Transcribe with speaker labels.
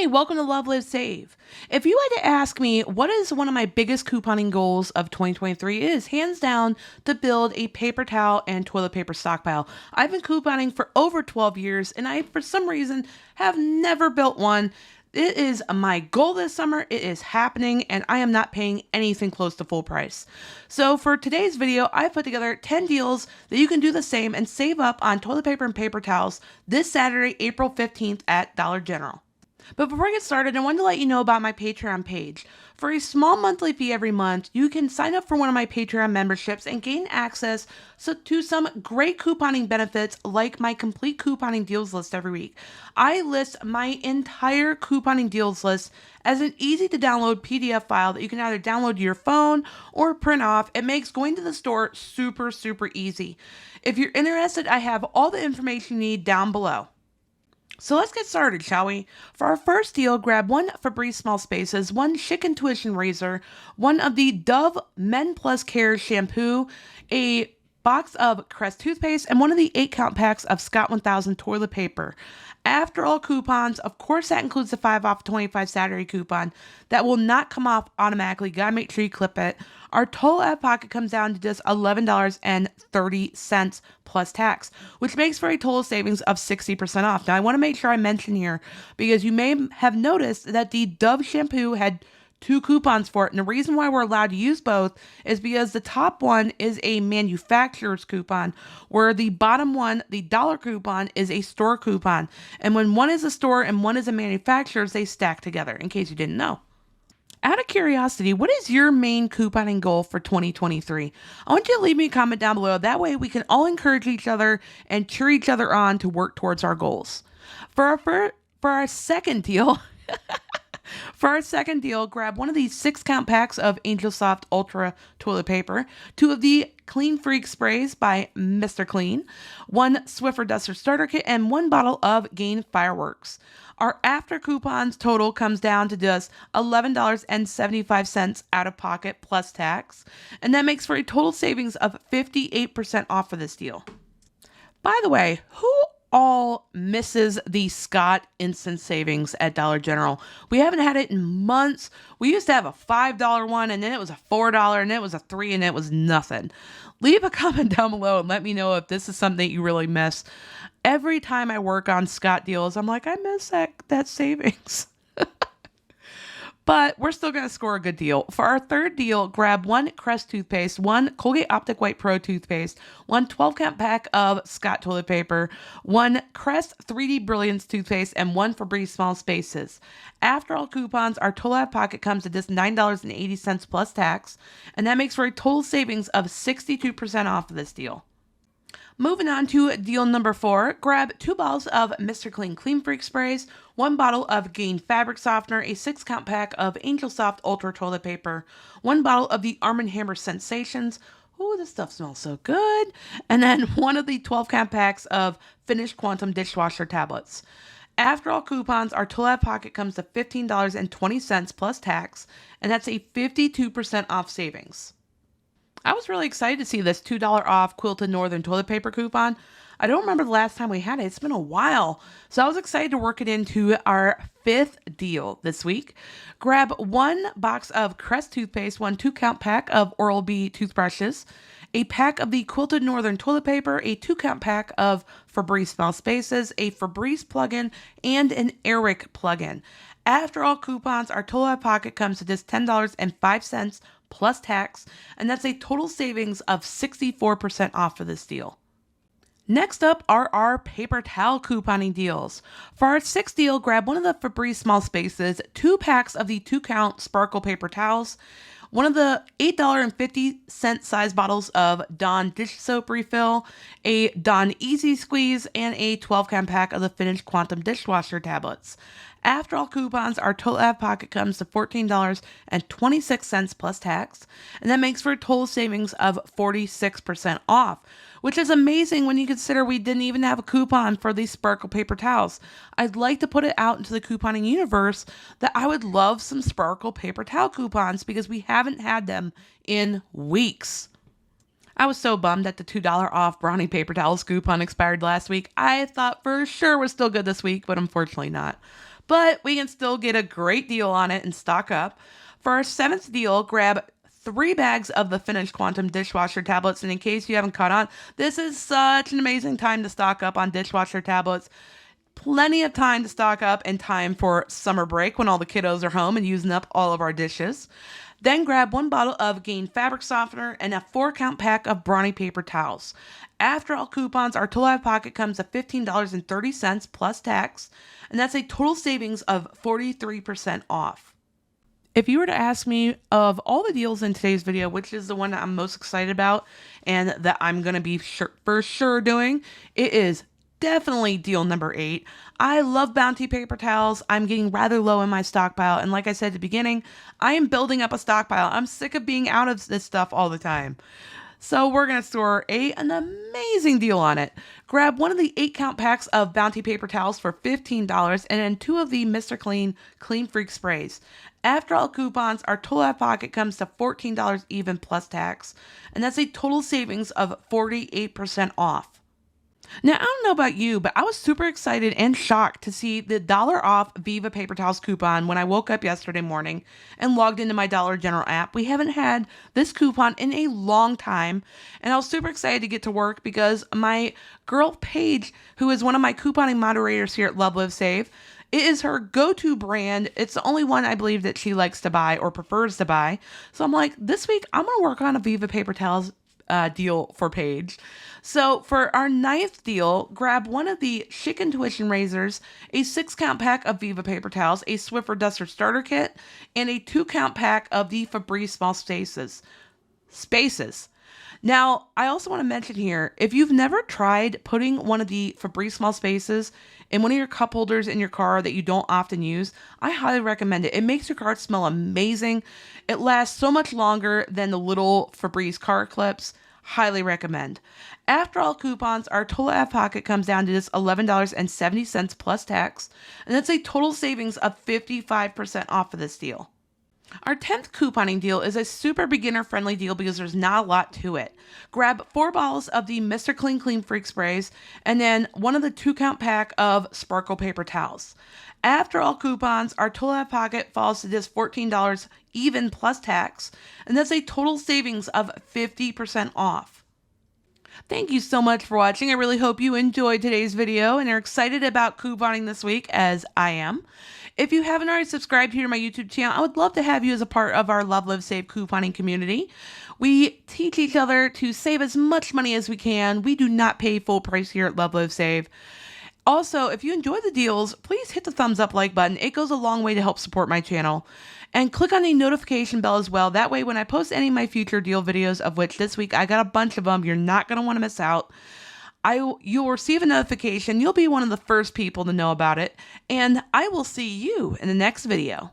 Speaker 1: Hey, welcome to Love, Live, Save. If you had to ask me what is one of my biggest couponing goals of 2023, it is hands down to build a paper towel and toilet paper stockpile. I've been couponing for over 12 years and I, for some reason, have never built one. It is my goal this summer. It is happening and I am not paying anything close to full price. So for today's video, I put together 10 deals that you can do the same and save up on toilet paper and paper towels this Saturday, April 15th at Dollar General. But before I get started, I wanted to let you know about my Patreon page. For a small monthly fee every month, you can sign up for one of my Patreon memberships and gain access to some great couponing benefits like my complete couponing deals list every week. I list my entire couponing deals list as an easy to download PDF file that you can either download to your phone or print off. It makes going to the store super easy. If you're interested, I have all the information you need down below. So let's get started, shall we? For our first deal, grab one Febreze Small Spaces, one Chic Intuition Razor, one of the Dove Men Plus Care Shampoo, a box of Crest toothpaste, and one of the 8-count packs of Scott 1000 toilet paper. After all coupons, of course that includes the 5 off 25 Saturday coupon. That will not come off automatically. Gotta make sure you clip it. Our total out of pocket comes down to just $11.30 plus tax, which makes for a total savings of 60% off. Now I want to make sure I mention here, because you may have noticed that the Dove shampoo had 2 coupons for it. And the reason why we're allowed to use both is because the top one is a manufacturer's coupon, where the bottom one, the dollar coupon, is a store coupon. And when one is a store and one is a manufacturer's, they stack together, in case you didn't know. Out of curiosity, what is your main couponing goal for 2023? I want you to leave me a comment down below. That way we can all encourage each other and cheer each other on to work towards our goals. For our second deal, grab one of these 6-count packs of Angel Soft Ultra toilet paper, 2 of the Clean Freak sprays by Mr. Clean, 1 Swiffer Duster starter kit, and 1 bottle of Gain Fireworks. Our after coupons total comes down to just $11.75 out of pocket plus tax, and that makes for a total savings of 58% off for this deal. By the way, who all misses the Scott instant savings at Dollar General? We haven't had it in months. We used to have a $5 one, and then it was a $4, and then it was a $3, and it was nothing. Leave a comment down below and let me know if this is something you really miss. Every time I work on Scott deals, I'm like, I miss that savings. But we're still going to score a good deal. For our third deal, grab 1 Crest toothpaste, 1 Colgate Optic White Pro toothpaste, 1 12-count pack of Scott toilet paper, 1 Crest 3D Brilliance toothpaste, and 1 Febreze Small Spaces. After all coupons, our total out of pocket comes to just $9.80 plus tax, and that makes for a total savings of 62% off of this deal. Moving on to deal number 4, grab 2 bottles of Mr. Clean Clean Freak sprays, 1 bottle of Gain Fabric Softener, a 6-count pack of Angel Soft Ultra toilet paper, 1 bottle of the Arm & Hammer Sensations. Ooh, this stuff smells so good. And then 1 of the 12-count packs of Finish Quantum dishwasher tablets. After all coupons, our total out of pocket comes to $15.20 plus tax, and that's a 52% off savings. I was really excited to see this $2 off Quilted Northern toilet paper coupon. I don't remember the last time we had it. It's been a while. So I was excited to work it into our 5th deal this week. Grab 1 box of Crest toothpaste, 1 2-count pack of Oral-B toothbrushes, a pack of the Quilted Northern toilet paper, a 2-count pack of Febreze Small Spaces, a Febreze plug-in, and an Airwick plug-in. After all coupons, our total out of pocket comes to just $10.05 plus tax, and that's a total savings of 64% off for this deal. Next up are our paper towel couponing deals. For our 6th deal, grab 1 of the Febreze Small Spaces, 2 packs of the 2-count sparkle paper towels, 1 of the $8.50 size bottles of Dawn dish soap refill, a Dawn Easy Squeeze, and a 12-count pack of the Finish Quantum dishwasher tablets. After all coupons, our total out of pocket comes to $14.26 plus tax, and that makes for a total savings of 46% off, which is amazing when you consider we didn't even have a coupon for these sparkle paper towels. I'd like to put it out into the couponing universe that I would love some sparkle paper towel coupons because we haven't had them in weeks. I was so bummed that the $2 off brownie paper towels coupon expired last week. I thought for sure was still good this week, but unfortunately not. but we can still get a great deal on it and stock up. For our 7th deal, grab 3 bags of the Finish Quantum dishwasher tablets. And in case you haven't caught on, this is such an amazing time to stock up on dishwasher tablets. Plenty of time to stock up in time for summer break when all the kiddos are home and using up all of our dishes. Then grab 1 bottle of Gain fabric softener and a 4-count pack of Brawny paper towels. After all coupons, our total out of pocket comes to $15.30 plus tax, and that's a total savings of 43% off. If you were to ask me of all the deals in today's video, which is the one that I'm most excited about and that I'm going to be for sure doing, it is definitely deal number 8. I love Bounty paper towels. I'm getting rather low in my stockpile. And like I said at the beginning, I am building up a stockpile. I'm sick of being out of this stuff all the time. So we're going to store an amazing deal on it. Grab one of the 8-count packs of Bounty paper towels for $15 and then 2 of the Mr. Clean Clean Freak sprays. After all coupons, our total out of pocket comes to $14 even plus tax. And that's a total savings of 48% off. Now, I don't know about you, but I was super excited and shocked to see the $1 off Viva paper towels coupon when I woke up yesterday morning and logged into my Dollar General app. We haven't had this coupon in a long time, and I was super excited to get to work because my girl Paige, who is one of my couponing moderators here at Love Live Save, it is her go-to brand. It's the only one I believe that she likes to buy or prefers to buy. So I'm like, this week I'm going to work on a Viva paper towels deal for Paige. So for our 9th deal, grab one of the Chic Intuition razors, a 6-count pack of Viva paper towels, a Swiffer Duster starter kit, and a 2-count pack of the Febreze Small Spaces. Now, I also want to mention here, if you've never tried putting one of the Febreze Small Spaces in one of your cup holders in your car that you don't often use, I highly recommend it. It makes your car smell amazing. It lasts so much longer than the little Febreze car clips. Highly recommend. After all coupons, our total out of pocket comes down to just $11.70 plus tax, and that's a total savings of 55% off of this deal. Our 10th couponing deal is a super beginner-friendly deal because there's not a lot to it. Grab 4 bottles of the Mr. Clean Clean Freak sprays and then one of the 2-count pack of Sparkle paper towels. After all coupons, our total out of pocket falls to just $14 even plus tax, and that's a total savings of 50% off. Thank you so much for watching. I really hope you enjoyed today's video and are excited about couponing this week as I am. If you haven't already subscribed here to my YouTube channel, I would love to have you as a part of our Love, Live, Save couponing community. We teach each other to save as much money as we can. We do not pay full price here at Love, Live, Save. Also, if you enjoy the deals, please hit the thumbs up like button. It goes a long way to help support my channel. And click on the notification bell as well. That way, when I post any of my future deal videos, of which this week I got a bunch of them, you're not going to want to miss out. You'll receive a notification. You'll be one of the first people to know about it. And I will see you in the next video.